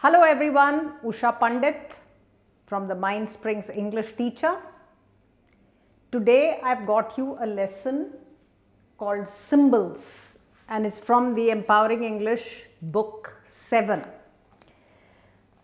Hello everyone, Usha Pandit from the Mindsprings English teacher. Today I've got you a lesson called Symbols and it's from the Empowering English book 7.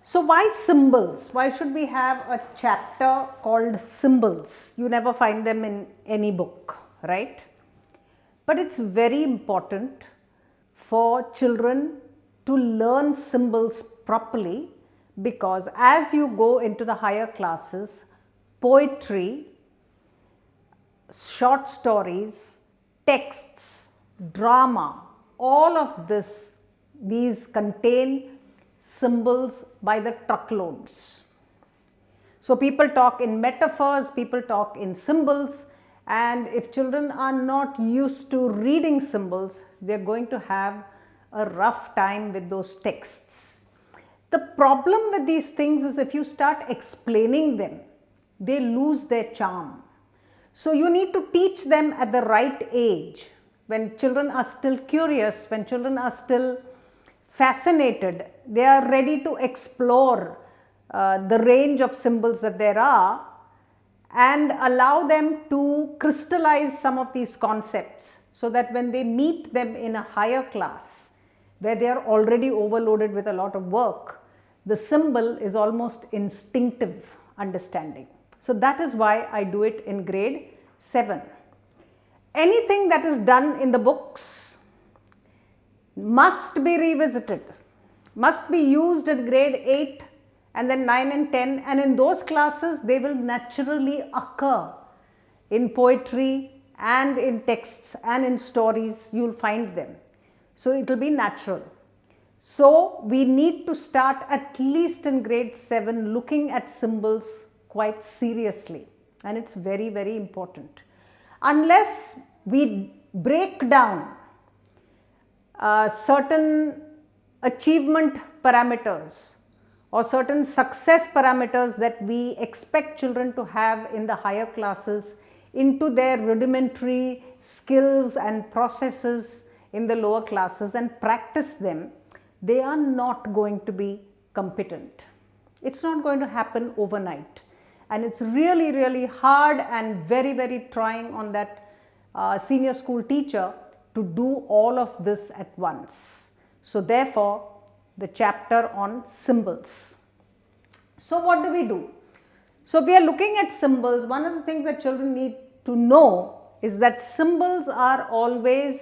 So why symbols? Why should we have a chapter called symbols? You never find them in any book, right? But it's very important for children to learn symbols properly, because as you go into the higher classes, poetry, short stories, texts, drama, all of these contain symbols by the truckloads. So people talk in metaphors, people talk in symbols, and if children are not used to reading symbols, they are going to have a rough time with those texts. The problem with these things is if you start explaining them, they lose their charm. So you need to teach them at the right age, when children are still curious, when children are still fascinated, they are ready to explore the range of symbols that there are, and allow them to crystallize some of these concepts so that when they meet them in a higher class, where they are already overloaded with a lot of work, the symbol is almost instinctive understanding. So that is why I do it in grade 7. Anything that is done in the books must be revisited, must be used in grade 8 and then 9 and 10, and in those classes they will naturally occur in poetry and in texts and in stories. You will find them. So it will be natural. So we need to start at least in grade 7 looking at symbols quite seriously, and it's very, very important. Unless we break down certain achievement parameters or certain success parameters that we expect children to have in the higher classes into their rudimentary skills and processes in the lower classes and practice them, they are not going to be competent. It's not going to happen overnight, and it's really, really hard and very, very trying on that senior school teacher to do all of this at once. So therefore, the chapter on symbols. So what do? So we are looking at symbols. One of the things that children need to know is that symbols are always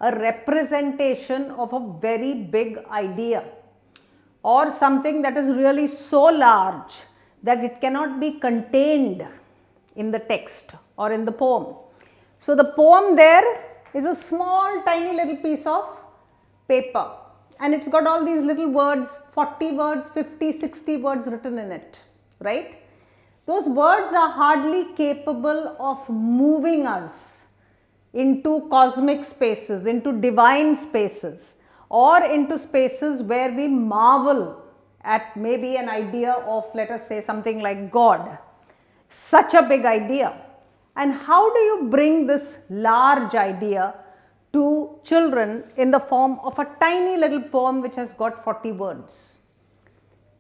a representation of a very big idea or something that is really so large that it cannot be contained in the text or in the poem. So the poem there is a small tiny little piece of paper, and it's got all these little words, 40 words, 50, 60 words written in it, right? Those words are hardly capable of moving us into cosmic spaces, into divine spaces, or into spaces where we marvel at maybe an idea of, let us say, something like God. Such a big idea. And how do you bring this large idea to children in the form of a tiny little poem which has got 40 words?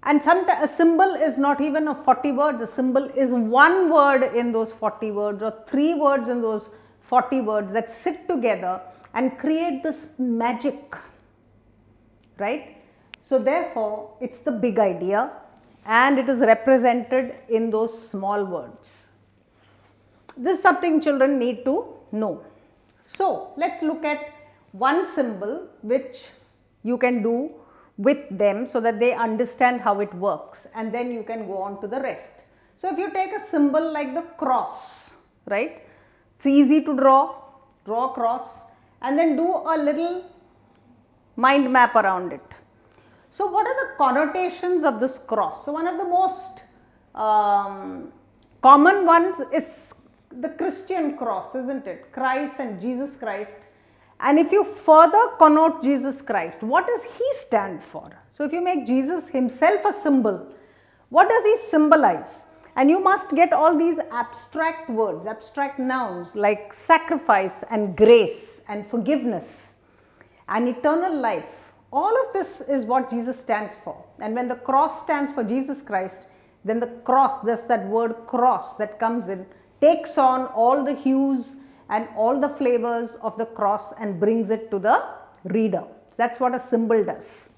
And sometimes a symbol is not even a 40 words, a symbol is one word in those 40 words or 3 words in those 40 words that sit together and create this magic, right? So therefore, it's the big idea and it is represented in those small words. This is something children need to know. So let's look at one symbol which you can do with them so that they understand how it works, and then you can go on to the rest. So if you take a symbol like the cross, right? It's easy to draw a cross and then do a little mind map around it. So what are the connotations of this cross? So one of the most common ones is the Christian cross, isn't it? Christ and Jesus Christ. And if you further connote Jesus Christ, what does he stand for? So if you make Jesus himself a symbol, what does he symbolize? And you must get all these abstract words, abstract nouns like sacrifice and grace and forgiveness and eternal life All of this is what Jesus stands for. And when the cross stands for Jesus Christ, then the cross, just that word cross that comes in, takes on all the hues and all the flavors of the cross and brings it to the reader. That's what a symbol does.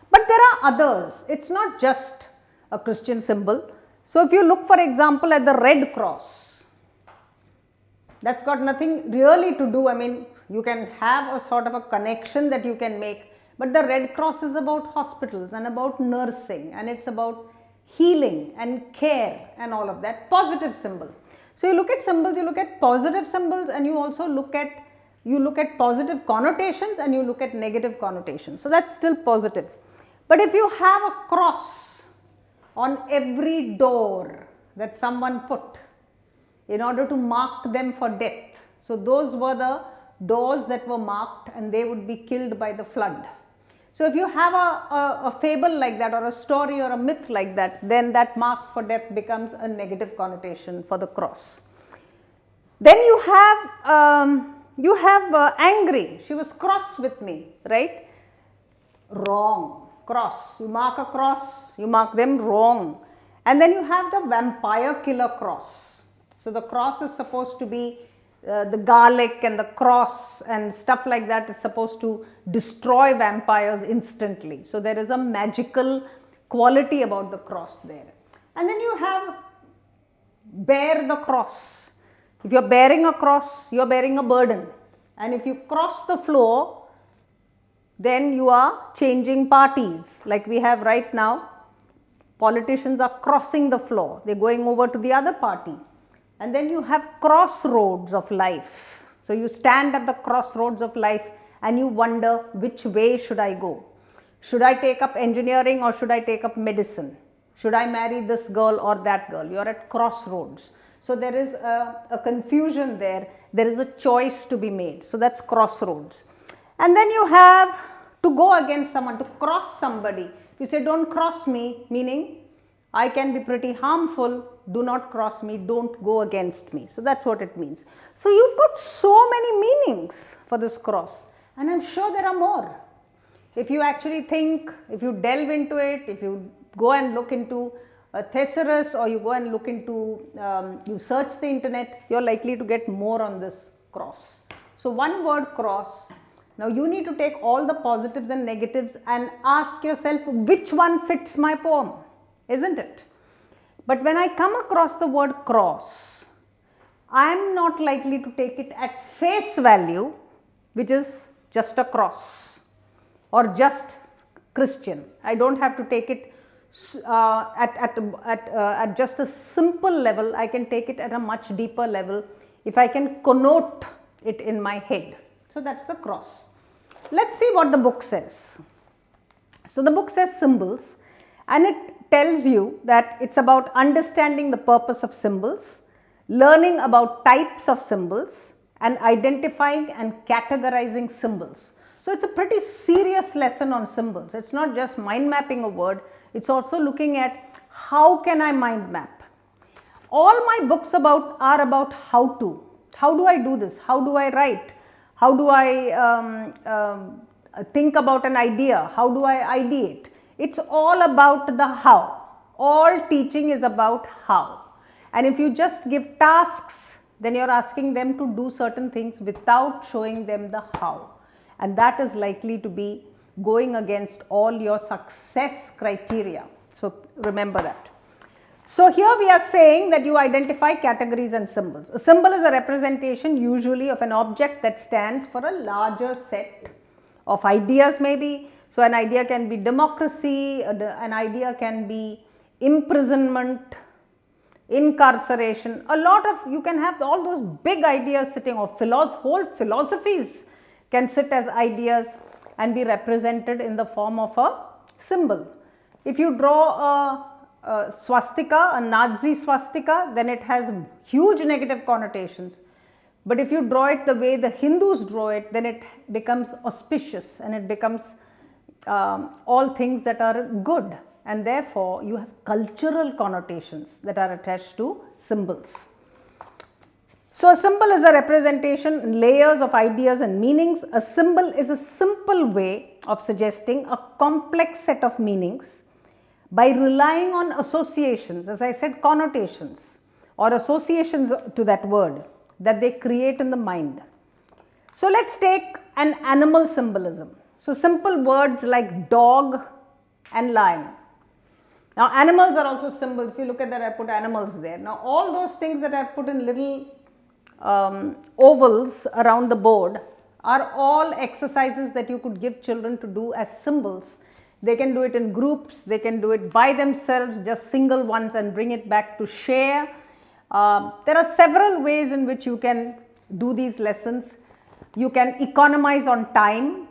But there are others. It's not just a Christian symbol. So if you look, for example, at the red cross, that's got nothing really to do. I mean, you can have a sort of a connection that you can make, but the red cross is about hospitals and about nursing, and it's about healing and care and all of that. Positive symbol. So you look at symbols, you look at positive symbols, and you also look at positive connotations and you look at negative connotations. So that's still positive. But if you have a cross on every door that someone put in order to mark them for death, so those were the doors that were marked and they would be killed by the flood. So if you have a fable like that, or a story or a myth like that, then that mark for death becomes a negative connotation for the cross. Then you have angry. She was cross with me, right? Wrong. Cross. You mark a cross, you mark them wrong. And then you have the vampire killer cross. So the cross is supposed to be the garlic, and the cross and stuff like that is supposed to destroy vampires instantly. So there is a magical quality about the cross there. And then you have bear the cross. If you are bearing a cross, you are bearing a burden. And if you cross the floor, then you are changing parties. Like we have right now, politicians are crossing the floor. They are going over to the other party. And then you have crossroads of life. So you stand at the crossroads of life and you wonder, which way should I go? Should I take up engineering or should I take up medicine? Should I marry this girl or that girl? You are at crossroads. So there is a confusion there. There is a choice to be made. So that's crossroads. And then you have to go against someone, to cross somebody. You say, don't cross me, meaning I can be pretty harmful. Do not cross me, don't go against me. So that's what it means. So you've got so many meanings for this cross, and I'm sure there are more. If you actually think, if you delve into it, if you go and look into a thesaurus, or you go and look into, you search the internet, you're likely to get more on this cross. So one word, cross. Now you need to take all the positives and negatives and ask yourself, which one fits my poem, isn't it? But when I come across the word cross, I am not likely to take it at face value, which is just a cross or just Christian. I don't have to take it at just a simple level. I can take it at a much deeper level if I can connote it in my head. So that's the cross. Let's see what the book says. So the book says symbols, and it tells you that it's about understanding the purpose of symbols, learning about types of symbols, and identifying and categorizing symbols. So it's a pretty serious lesson on symbols. It's not just mind mapping a word, it's also looking at how can I mind map. All my books are about how to. How do I do this? How do I write? How do I think about an idea? How do I ideate? It's all about the how. All teaching is about how. And if you just give tasks, then you're asking them to do certain things without showing them the how. And that is likely to be going against all your success criteria. So remember that. So here we are saying that you identify categories and symbols. A symbol is a representation usually of an object that stands for a larger set of ideas maybe. So an idea can be democracy, an idea can be imprisonment, incarceration. You can have all those big ideas sitting, or whole philosophies can sit as ideas and be represented in the form of a symbol. If you draw a swastika, a Nazi swastika, then it has huge negative connotations. But if you draw it the way the Hindus draw it, then it becomes auspicious and it becomes all things that are good, and therefore you have cultural connotations that are attached to symbols. So, a symbol is a representation in layers of ideas and meanings. A symbol is a simple way of suggesting a complex set of meanings by relying on associations, as I said, connotations or associations to that word that they create in the mind. So, let us take an animal symbolism. So, simple words like dog and lion. Now, animals are also symbols. If you look at that, I put animals there. Now, all those things that I put in little ovals around the board are all exercises that you could give children to do as symbols. They can do it in groups, they can do it by themselves, just single ones, and bring it back to share. There are several ways in which you can do these lessons. You can economize on time.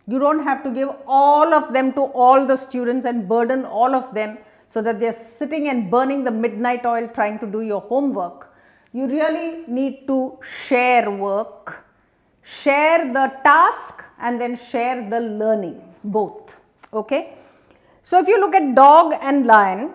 You don't have to give all of them to all the students and burden all of them so that they are sitting and burning the midnight oil trying to do your homework. You really need to share work, share the task, and then share the learning, both. Okay? So, if you look at dog and lion,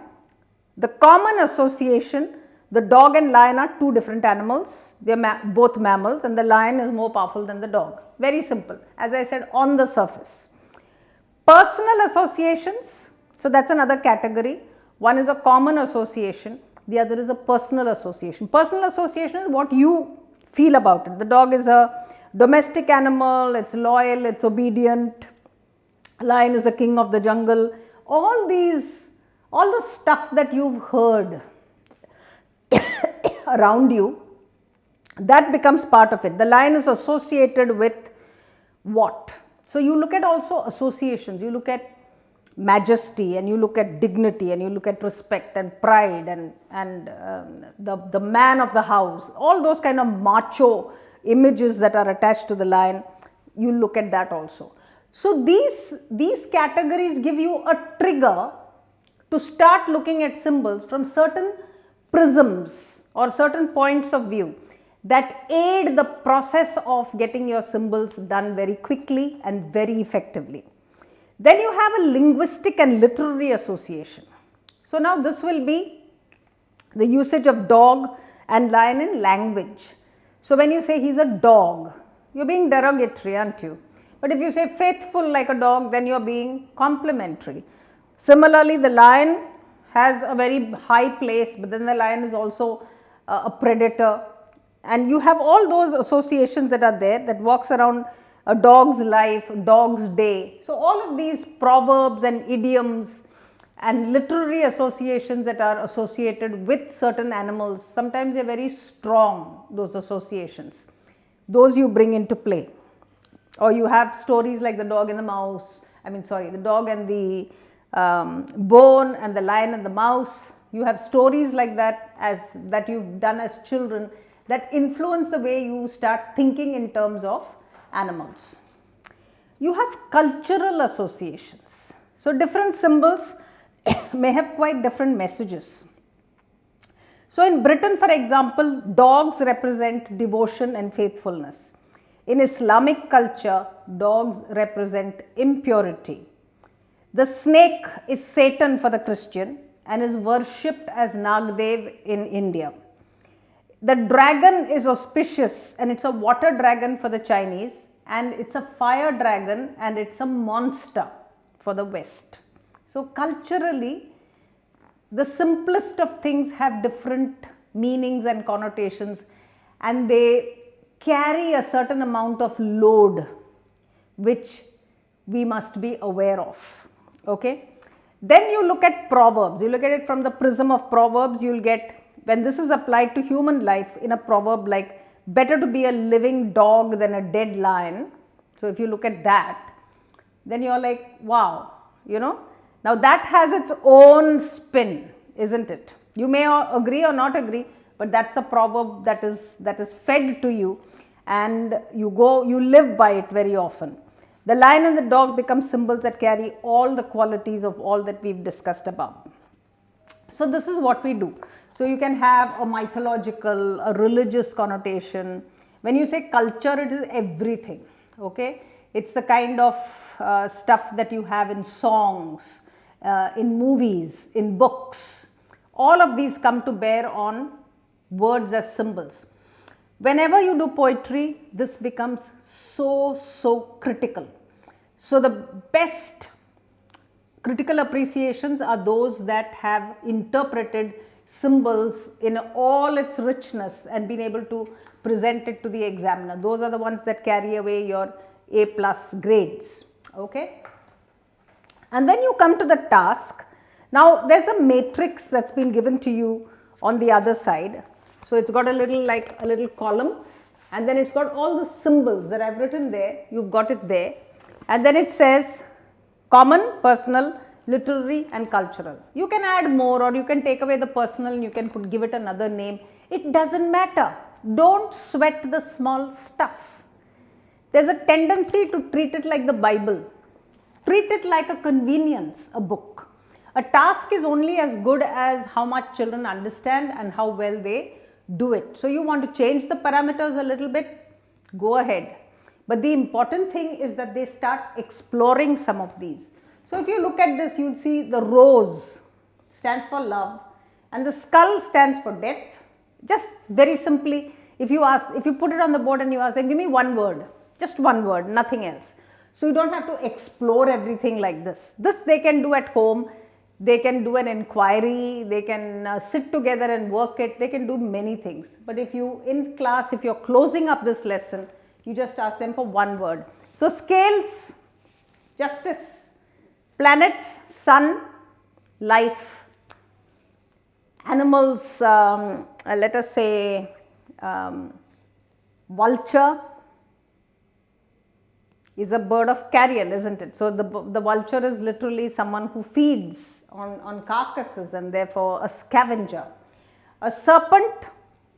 the common association, the dog and lion are two different animals. They are both mammals, and the lion is more powerful than the dog. Very simple, as I said, on the surface. Personal associations, so that is another category. One is a common association, the other is a personal association. Personal association is what you feel about it. The dog is a domestic animal, it is loyal, it is obedient. Lion is the king of the jungle. All the stuff that you have heard around you, that becomes part of it. The lion is associated with what? So, you look at also associations, you look at majesty, and you look at dignity, and you look at respect and pride, and the man of the house, all those kind of macho images that are attached to the lion, you look at that also. So, these categories give you a trigger to start looking at symbols from certain prisms or certain points of view that aid the process of getting your symbols done very quickly and very effectively. Then you have a linguistic and literary association. So, now this will be the usage of dog and lion in language. So, when you say he is a dog, you are being derogatory, aren't you? But if you say faithful like a dog, then you are being complimentary. Similarly, the lion has a very high place, but then the lion is also a predator, and you have all those associations that are there that walks around a dog's life, dog's day. So, all of these proverbs and idioms and literary associations that are associated with certain animals, sometimes they are very strong, those associations. Those you bring into play. Or you have stories like the dog and the mouse, the dog and the bone, and the lion and the mouse. You have stories like that that you have done as children that influence the way you start thinking in terms of animals. You have cultural associations. So, different symbols may have quite different messages. So, in Britain, for example, dogs represent devotion and faithfulness. In Islamic culture, dogs represent impurity. The snake is Satan for the Christian and is worshipped as Nagdev in India. The dragon is auspicious, and it is a water dragon for the Chinese, and it is a fire dragon, and it is a monster for the West. So, culturally, the simplest of things have different meanings and connotations, and they carry a certain amount of load which we must be aware of. Okay? Then you look at proverbs, you look at it from the prism of proverbs, you will get, when this is applied to human life, in a proverb like better to be a living dog than a dead lion. So, if you look at that, then you are like, wow, now that has its own spin, isn't it? You may agree or not agree, but that is a proverb that is fed to you, and you live by it very often. The lion and the dog become symbols that carry all the qualities of all that we have discussed above. So, this is what we do. So, you can have a mythological, a religious connotation. When you say culture, it is everything. Okay? It is the kind of stuff that you have in songs, in movies, in books. All of these come to bear on words as symbols. Whenever you do poetry, this becomes so critical. So the best critical appreciations are those that have interpreted symbols in all its richness and been able to present it to the examiner. Those are the ones that carry away your A+ grades. Okay. And then you come to the task. Now there's a matrix that's been given to you on the other side. So it's got a little column, and then it's got all the symbols that I've written there. You've got it there, and then it says common, personal, literary and cultural. You can add more, or you can take away the personal and you can give it another name. It doesn't matter. Don't sweat the small stuff. There's a tendency to treat it like the Bible. Treat it like a convenience, a book. A task is only as good as how much children understand and how well they do it. So you want to change the parameters a little bit, go ahead. But the important thing is that they start exploring some of these. So if you look at this, you'll see the rose stands for love and the skull stands for death. Just very simply, if you put it on the board and you ask them, give me one word, just one word, nothing else. So you don't have to explore everything like this. This they can do at home. They can do an inquiry, they can sit together and work it, they can do many things. But if you, in class, if you're closing up this lesson, you just ask them for one word. So scales, justice, planets, sun, life, animals, let us say vulture is a bird of carrion, isn't it? So the vulture is literally someone who feeds on carcasses and therefore a scavenger. A serpent,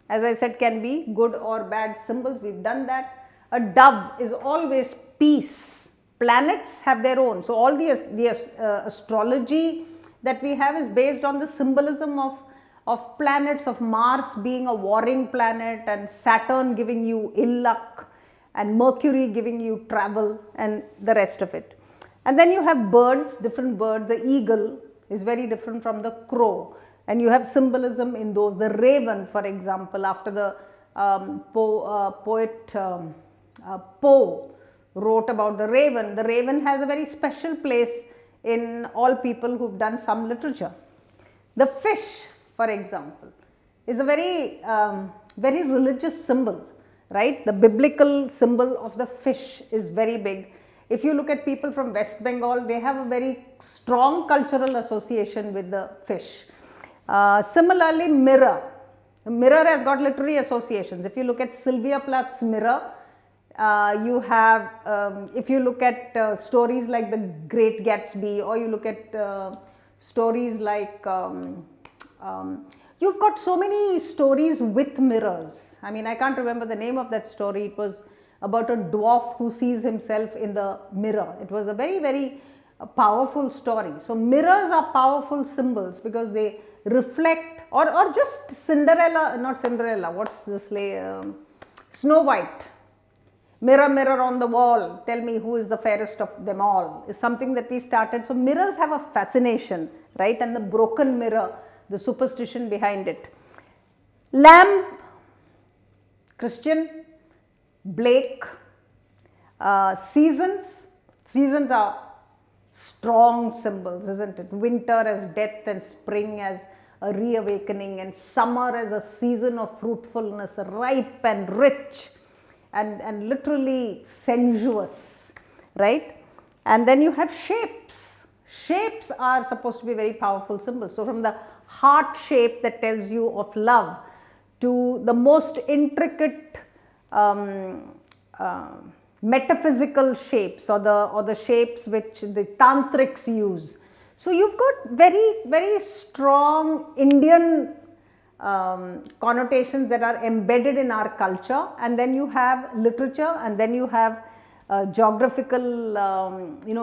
as I said, can be good or bad symbols. We've done that. A dove is always peace. Planets have their own. So all the astrology that we have is based on the symbolism of planets, of Mars being a warring planet and Saturn giving you ill luck and Mercury giving you travel and the rest of it. And then you have birds, different birds. The eagle is very different from the crow, and you have symbolism in those. The raven, for example, after the poet Poe wrote about the raven has a very special place in all people who've done some literature. The fish, for example, is a very religious symbol, right? The biblical symbol of the fish is very big. If you look at people from West Bengal, they have a very strong cultural association with the fish. Similarly, mirror. The mirror has got literary associations. If you look at Sylvia Plath's Mirror, you have, if you look at stories like The Great Gatsby, or you look at stories like, you've got so many stories with mirrors. I mean, I can't remember the name of that story. It was about a dwarf who sees himself in the mirror. It was a very powerful story. So mirrors are powerful symbols because they reflect, or just Cinderella, not Cinderella, what's this, Snow White. Mirror, mirror on the wall, tell me who is the fairest of them all, is something that we started. So mirrors have a fascination, right? And the broken mirror, the superstition behind it. Lamb, Christian, Blake, seasons. Seasons are strong symbols, isn't it? Winter as death and spring as a reawakening, and summer as a season of fruitfulness, ripe and rich and literally sensuous, right? And then you have shapes. Shapes are supposed to be very powerful symbols. So from the heart shape that tells you of love to the most intricate metaphysical shapes, or the shapes which the tantrics use. So you've got very strong Indian connotations that are embedded in our culture, and then you have literature, and then you have geographical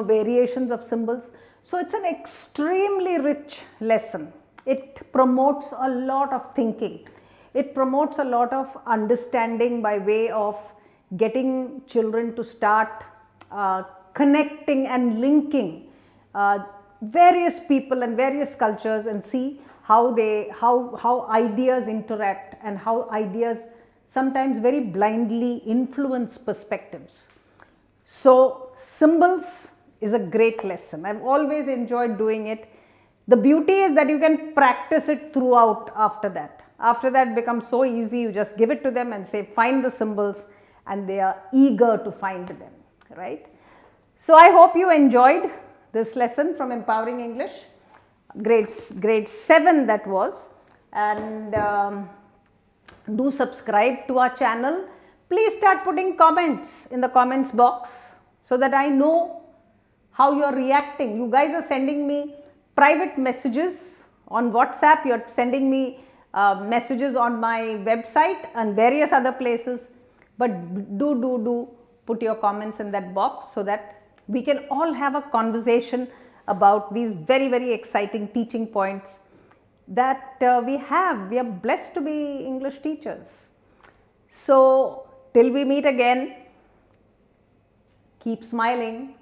variations of symbols. So it's an extremely rich lesson. It promotes a lot of thinking. It promotes a lot of understanding by way of getting children to start connecting and linking various people and various cultures, and see how ideas interact and how ideas sometimes very blindly influence perspectives. So symbols is a great lesson. I've always enjoyed doing it. The beauty is that you can practice it throughout after that. After that it becomes so easy, you just give it to them and say find the symbols, and they are eager to find them, right? So I hope you enjoyed this lesson from Empowering English, grade 7 that was, and do subscribe to our channel. Please start putting comments in the comments box so that I know how you are reacting. You guys are sending me private messages on WhatsApp, you are sending me messages on my website and various other places, but do put your comments in that box so that we can all have a conversation about these very exciting teaching points that we have. We are blessed to be English teachers. So till we meet again, keep smiling.